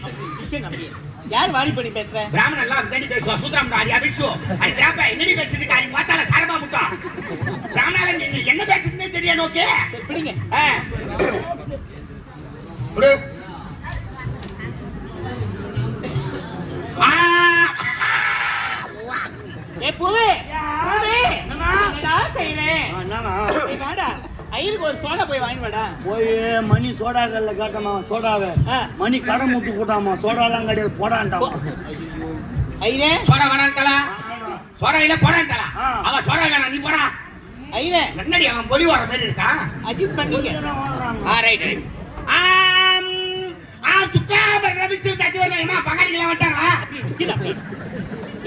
யார் வாடி பண்ணி பேசுற? பிராமணன் எல்லாம் அப்படி பேசுவா. சூத்திரம் அடி அபிஷோ அடி திராப்ப என்னடி பேசிட்டு காரி பார்த்தால சரமா முட்டோம். பிராமணால என்ன பேசுறதுன்னே தெரியா நோக்கே. எப்படிங்க? ஏ பூவே என்னடா செய்றேன்? வாடா ஐயருக்கு ஒரு சோடா போய் வாங்கி வாடா. போய் மணி சோடாக்கல்ல கேட்டமா சோடாவே மணி கடை மூட்டு போட்டாமா, சோடாலாம் கிடையாது போடான்ட்டாமா. ஐயரே சோடா வேணான்டா, சோடா இல்ல போடான்டா. அவன் சோடா வேணாம், நீ போடா. ஐயரே என்னடி அவன் பொலி வர மாதிரி இருக்கா? அட்ஜஸ்ட் பண்ணீங்க. Right right. சுத்தா ரவிசி சச்சி வரமா பகாரிகளா வந்துட்டாங்களா?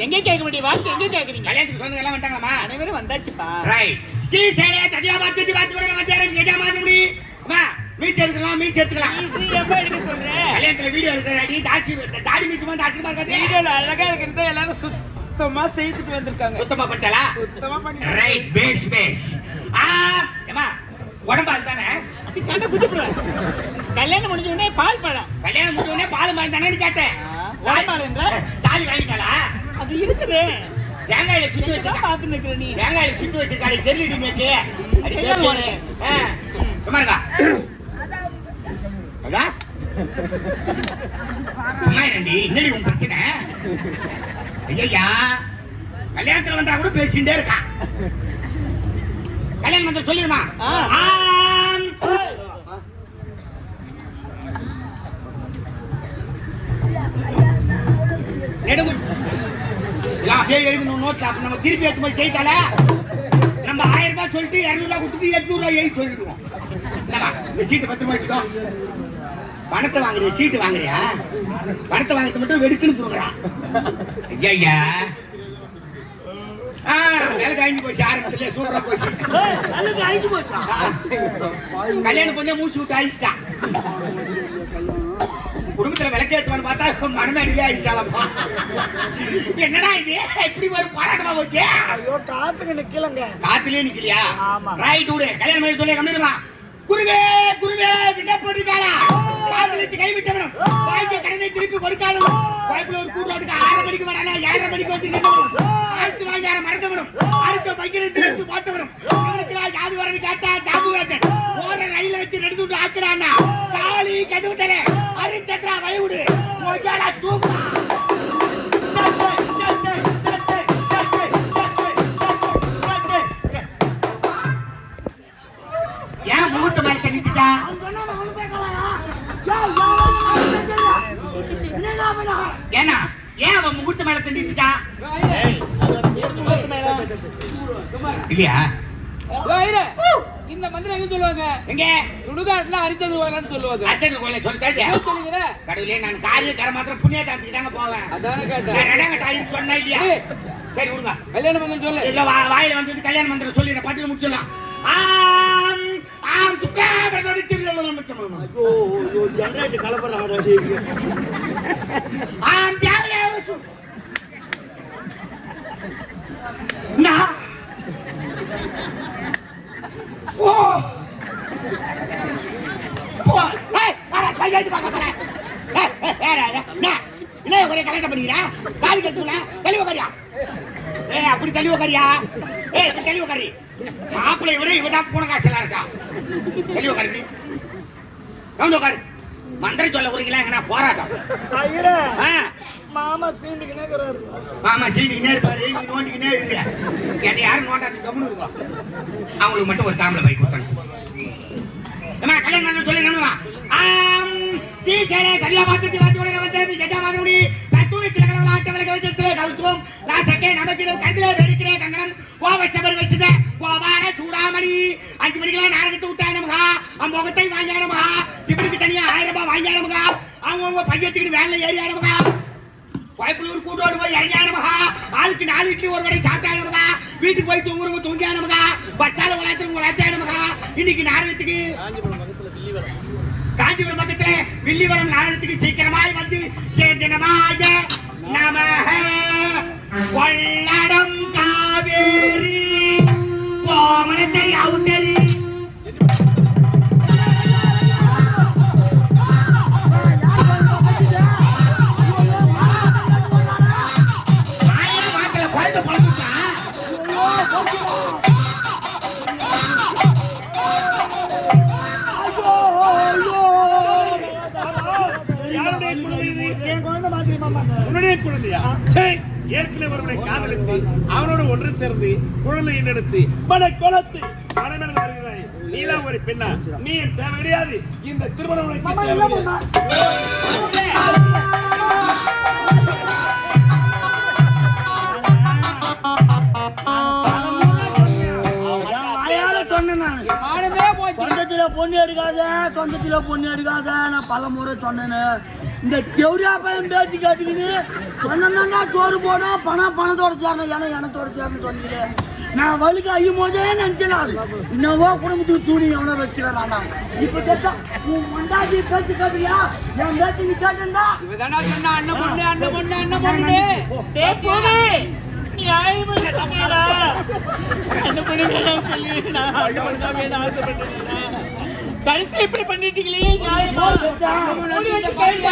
எங்க கேட்க வேண்டிய வார்த்தை எங்க கேக்குறீங்க? கல்யாணத்துக்கு சொந்தங்க எல்லாம் வந்துட்டாங்களாமா? அனைவரும் வந்தாச்சுப்பா. ரைட். ஸ்ரீ சேலே சதியா பாத்து கூட வந்தாரு. கேஜா மாதிரி அம்மா மீசி எடுத்துக்கலாம் ஈஸி எப்ப எடுக்க சொல்றேன் கல்யாணத்துல வீடியோ எடுக்கிறாடி தாடி மீச்சு வந்து அசிங்கமா இருக்காது வீடியோல அழகா இருக்கிறத எல்லாரும் சுத்தமா செய்துட்டு வந்திருக்காங்க சுத்தமா பண்ணிட்டலா சுத்தமா பண்ணி ரைட் பேஸ் ஏமா உடம்பால் தானே அப்படி கண்ணை குத்திப்புற கல்யாணம் முடிஞ்ச உடனே பால் பழம் கல்யாணம் முடிஞ்ச உடனே பால் மாதிரி தானே கேட்டேன் பால் பழம் என்ற தாலி வாங்கிட்டாளா அது இருக்குது தேங்காயில சுத்தி வச்சிருக்கா பார்த்து நிக்கிற நீ தேங்காயில சுத்தி வச்சிருக்காடி தெரியடி மேக்கு அடி தெரியாது பேசு. உனக்கு. சும்மா இருக்கா அதா அம்மா என்னடி என்னடி உன் பிரச்சனை ஐயா கல்யாணத்துல வந்தா கூட பேசிட்டே இருக்கா கல்யாணம் வந்து சொல்லிடுமா ஆம். நெடுங்கு எல்லாம் அப்படியே எழுதணும் நோட்ல அப்ப நம்ம திருப்பி எடுத்து போய் செய்தால நம்ம 1000 ரூபாய் சொல்லிட்டு 200 ரூபாய் கொடுத்துட்டு 800 ரூபாய் எழுதி சொல்லிடுவோம் என்னடா இந்த சீட்டு 10 ரூபாய் வச்சுக்கோ பணத்தை வாங்குறியா சீட்டு வாங்குறியா பணத்தை வாங்குறது மட்டும் வெடுக்குன்னு போடுறா ஐயா வேலை காய்ஞ்சி போச்சு ஆரம்பத்துல சூப்பரா போச்சு கல்யாணம் கொஞ்சம் மூச்சு விட்டு ஆயிடுச்சா குடும்பத்துல விளக்கேற்றுவான்னு பார்த்தா மனமே அடியே ஆயிடுச்சாலப்பா என்னடா இது இப்படி ஒரு போராட்டமா போச்சு ஐயோ காத்துக்கு நிக்கலங்க காத்துலயே நிக்கலையா ரைட் விடு கல்யாணம் பண்ணி சொல்லி கம்மிடுமா குருவே விட போட்டுக்காரா காதலிச்சு கைவிட்டவனும் வாய்க்க கடனை திருப்பி கொடுக்காதவனும் குழப்பில் ஒரு கூட்டோட்டுக்கு 6 மணிக்கு வரானா 7:30 மணிக்கு வந்து நின்றவனும் ஆட்சி வாங்கியார மறந்தவனும் அடுத்த பைக்கிலிருந்து எடுத்து போட்டவனும் இவனுக்கு ஜாதி வரன்னு கேட்டா ஜாபு வேத்தன் ஓர ரயில வச்சு நடுத்து விட்டு ஆக்குறான்னா காலி கதவு தர அரிச்சத்ரா வயவுடு மொஜாலா தூக்கு ஏன் முகூர்த்த மேல தண்ணிட்டா ஏன்னா ஏன் அவன் முகூர்த்த மேல தண்ணிட்டா இல்லையா இந்த மந்திரம் எங்க சொல்லுவாங்க எங்க சுடுகாட்டுல அரிச்சது போகலான்னு சொல்லுவாங்க அச்சது கோயில சொல்லிட்டாச்சு சொல்லுங்கிற கடவுளே நான் காலையில கர மாத்திரம் புண்ணிய தாந்திக்கு தாங்க போவேன் அதான கேட்டேன் நான் ரெண்டாங்க டைம் சொன்னா இல்லையா சரி விடுங்க கல்யாணம் மந்திரம் சொல்லு இல்ல வாயில வந்து கல்யாண மந்திரம் சொல்லி நான் பட்டியல முடிச்சிடலாம் ஆம் ஆம் சுக்காபரதோட திருமணம் ஐயோ ஜெனரேட்டர் கலப்பறாங்க ஆம் தியாகலே நான் ஓ ஓ ஏய் அட கையாடி பாக்க போறேன் ஏய் என்ன ஒரே கலெக்ட் பண்ணிக்கிறா காலி கட்டுல தெளிவா கரியா ஏய் அப்படி தெளிவா கரியா ஏய் இப்படி தெளிவா கரி மாப்பிளை விட இவதான் பூன காசலா இருக்கா தெளிவா கரி கவுண்டோ கரி மந்திரம் சொல்ல வரீங்களா எங்கனா போராட்டம் ஐயரே ஆ மாமா சீண்டிக்கினே இருக்கிறாரு மாமா சீண்டிக்கினே இருப்பாரு நீ நோண்டிக்கினே இருக்கு என்னை யாரும் நோண்டாது கம்முன்னு இருக்கும் அவங்களுக்கு மட்டும் ஒரு தாம்பளை பை கொடுத்தாங்க கல்யாணம் பண்ண சொல்லி நம்புவா ஆம் ஸ்ரீசேலே சரியா பார்த்துட்டு வாத்தி வந்து ஜெஜா மாதிரி தூரத்தில் கலவல ஆட்டவளுக்கு வச்சத்திலே கவுத்துவோம் ராசக்கே நமக்கிடம் கருதிலே வெடிக்கிறே கங்கணம் கோவசபர் வசித கோபால சூடாமணி 5 மணிக்கெல்லாம் நாடகத்தை விட்டாய் நமகா முகத்தை வாங்கியா நமகா இப்படிக்கு தனியா 1000 ரூபாய் வாங்கியா நமகா அவங்க பையத்துக்கு வேலை ஏறியா நமகா கோயம்புத்தூர் கூட்டோடு போய் இறங்கியா நமகா ஆளுக்கு 4 இட்லி ஒரு வடை சாப்பிட்டா நமகா வீட்டுக்கு போய் தூங்கியா நமகா பஸ்டால உழைத்தியா நமகா இன்னைக்கு நாடகத்துக்கு காஞ்சிபுரம் பக்கத்துல வில்லிவரம் நாடகத்துக்கு சீக்கிரமாய் வந்து சேர்ந்தனமாக நமஹ கொள்ளடம் காவேரி கோமணத்தை அவுத்தரி குழந்தை பழந்துட்டான் என் குழந்தை மாதிரி மாமா உன்னுடைய குழந்தையா ஏற்கனவே ஒருவனை காதலித்து அவனோட ஒன்று சேர்ந்து குழந்தை எடுத்து மன குலத்து மனமென வருகிறாய் நீலாம் ஒரு பெண்ணா நீ தேவை கிடையாது இந்த திருமணம் மாமா என்ன மாமா மானமே போச்சு சொந்தத்தில பொண்ணு எடுக்காத நான் பல முறை சொன்னேன்னு இந்த கெவுடியா பையன் பேச்சு கேட்டுக்கின்னு சொன்னா சோறு போடும் பணத்தோட சேரணும் எனத்தோட சேரணும் சொன்னீங்க நான் வலிக்கு ஐயும் போதே நினைச்சல அது இன்னவோ குடும்பத்துக்கு சூனி எவனோ வச்சுல இப்ப கேட்டா உன் மண்டாதி பேச்சு கேட்டியா? என் பேச்சு நீ கேட்டா இவதானா சொன்னா அண்ணன் பொண்ணு அண்ணன் பொண்ணு அண்ணன் பொண்ணு நியாயமா கேட்டீங்களா? என்ன பண்ணி வேணாம் சொல்லி நான் அண்ணன் பொண்ணு தான் வேணும் ஆசைப்பட்டேன். கடைசி இப்படி பண்ணிட்டீங்களே நியாயமா? முடி வச்சு கையில.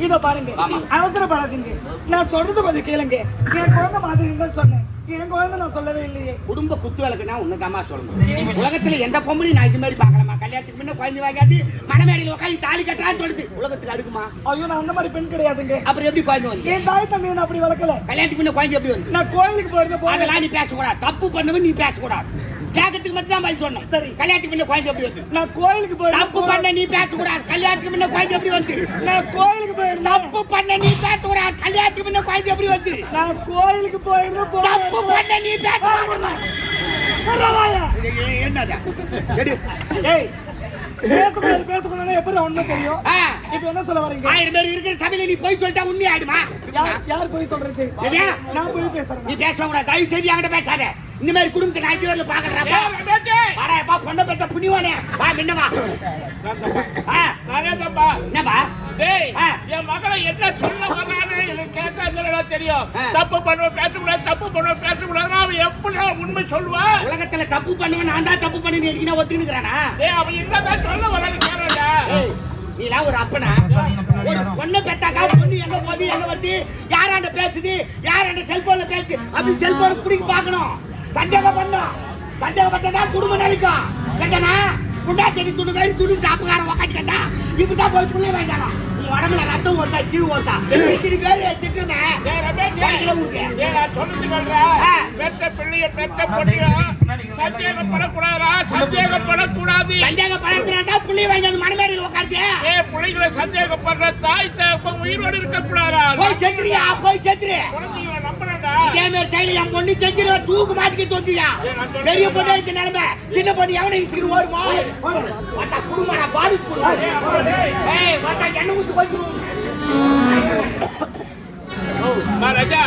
இதோ பாருங்க, அவசரப்படாதீங்க. நான் சொல்றது கொஞ்சம் கேளுங்க. என் குழந்தை மாதிரி தான் சொன்னேன். என் குழந்தை நான் சொல்லவே இல்லையே. குடும்ப குத்து விளக்குனா உன்னதாமா சொல்லணும். உலகத்துல எந்த பொம்பளையும் நான் இது மாதிரி பாக்கலாமா? கல்யாணத்துக்கு முன்ன குழந்தை வாங்காட்டி மனமேடையில் உட்காந்து தாலி கட்டுறான்னு சொல்லுது. உலகத்துக்கு அடுக்குமா? ஐயோ, நான் அந்த மாதிரி பெண் கிடையாதுங்க. அப்புறம் எப்படி குழந்தை வந்து? என் தாய் தந்தையை நான் அப்படி வளர்க்கல. கல்யாணத்துக்கு முன்ன குழந்தை எப்படி வந்து? நான் கோயிலுக்கு போயிருந்த அதெல்லாம் நீ பேசக்கூடாது. தப்பு பண்ணுவ நீ பேசக்கூடாது. கேட்கறதுக்கு மட்டும் தான் பதில் சொன்னேன். சரி. கல்யாணத்துக்கு முன்ன குழந்தை எப்படி வந்து? நான் கோயிலுக்கு தப்பு பண்ண நீ பேசக்கூடாது. கல்யாணத்துக்கு முன்ன குழந்தை எப்படி வந்து? நான் கோயிலுக்கு போயிருந்தேன். தப்பு பண்ண நீ பேசக்கூடாது. கல்யாணத்துக்கு முன்ன குழந்தை எப்படி வந்து? நான் கோயிலுக்கு போயிருந்தேன். தப்பு பண்ண நீ பேசக்கூடாது. என்னது? எடு. ஏய், பேசக்கூடாது எப்படி ஒண்ணு தெரியும்? ஆ. இப்ப என்ன சொல்ல வரீங்க? 1000 பேர் இருக்கிற சபையில நீ போய் சொல்லிட்டா உண்மை ஆயிடுமா? யார் போய் சொல்றது? எது? நான் போய் பேசுறேன். நீ பேசக்கூடாது. தயவு செய்து என்கிட்ட பேசாத. இந்த மாதிரி குடும்பத்தை நான் இதுவரையில பாக்குறேன். வாடா பொண்ணை பெற்ற புண்ணியவானே. வா முன்ன வா. நானே தப்பா என்னப்பா? டேய் ஆ. என் மகளை என்ன சொல்ல வர்றான்னு எனக்கு கேட்காதுல தெரியும். ஆ. தப்பு பண்ணுவ பேசக்கூடாது, தப்பு பண்ணுவ பேசக்கூடாது. அவன் எப்படி உண்மை சொல்லுவா? உலகத்துல தப்பு பண்ணுவேன் நான் தான் தப்பு பண்ணி எடுக்கணும் ஒத்துக்கிறானா? டேய் அவன் என்னதான் சொல்ல வரான்னு கேளுடா. நீலாம் ஒரு அப்பனா? ஒரு பொண்ணை பெத்தாக்கா பொண்ணு எங்க போகுது எங்க வருது யாராண்ட பேசுது யாராண்ட செல்போன்ல பேசுது அப்படி செல்போன் பிடிக்க பார்க்கணும். சந்தேகம் பண்ணும். சந்தேகப்பட்டதான் குடும்பம் நினைக்கும். கேட்டனா புண்டா செடி துணி மாதிரி துணி டாப்புக்காரன் உக்காந்துக்கட்டா இப்படிதான் போய் புள்ளைய வாங்கிக்கலாம். நீ உடம்புல ரத்தம் ஓட்டா சீவு ஓட்டா இத்தனை பேரு திட்டுனேன். டேய் ரமேஷ், டேய் நான் சொல்றது கேளுடா. பெத்த பிள்ளைய பெத்த பொண்ணிய சந்தேகப்படக்கூடாதா? சந்தேகப்படக்கூடாது. சந்தேகப்படக்கூடாதா? புள்ளைய வாங்கி அந்த மனமேடையில் உட்காந்து ஏய் பிள்ளைகளை சந்தேகப்படுற தாய் தகப்பன் உயிரோடு இருக்கக்கூடாதா? போய் செத்துறியா? போய் செத்துரு. குழந்தைகளை நம்புறேன்டா. இதே மாதிரி செயலி என் பொண்ணு செஞ்சிருவா தூக்கு மாட்டிக்க தூக்கியா? பெரிய பொண்ணு இந்த நிலைமை சின்ன பொண்ணு எவனை இசுக்கு ஓடுமோ? வந்தா குடும்பம் நான் பாடி வந்தா என்ன ஊத்து போய்க்கிறோம். ராஜா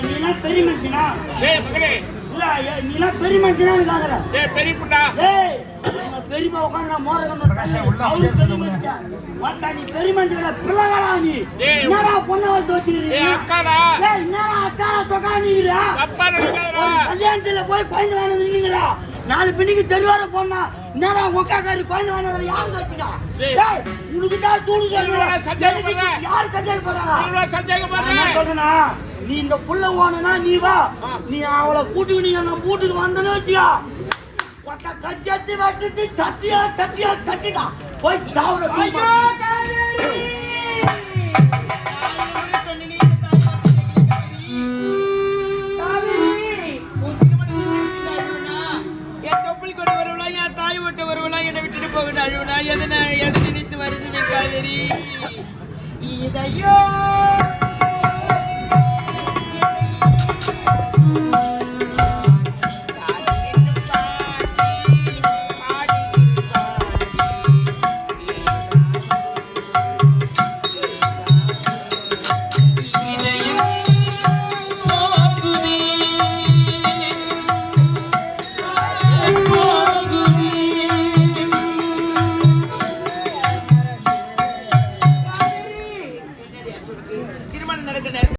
நீலாம் பெரிய மனுஷனா? டேய் மகனே, இல்ல நீலாம் பெரிய மனுஷனா இருக்காங்க. டேய் பெரிய புண்டா, ஏய் பெரியமா உட்காந்து நான் நீ பெரிய மனுஷன் பிள்ளைங்களா? நீ ஏய். என்னடா பொண்ணை வந்து வச்சுக்கிறீங்க? ஏய் அக்காடா என்னடா அக்கா தொக்காந்தீங்களா? தப்பா நினைக்காதடா. ஒரு கல்யாணத்துல போய் குழந்தை வாங்கினீங்களா? 4 பின்னிக்கு தெருவார போனா என்னடா உக்காக்காரி குழந்தை வாங்கினதுல யாரு வச்சுக்கா? டேய். உனக்கு தான் தூணு இவனோட சந்தேகப்படுற. யாரு சந்தேகப்படுறா? இவ்வளவு சந்தேகப்படுற. நான் சொல்றேனா, நீ இந்த புள்ள ஓனா நீ வா, நீ அவளை கூட்டிட்டு நீ நம்ம வீட்டுக்கு வந்தன்னு வச்சியா கத்தி வட்டுட்டு சத்தியா சத்தியா சத்திடா போய் சாவுட. என் தொப்புள் கொண்டு வருவலா என் தாய் விட்டு வருவலா என்னை விட்டுட்டு போகணும் அழுவனா எதை நினைத்து வருது காவேரி இதையோ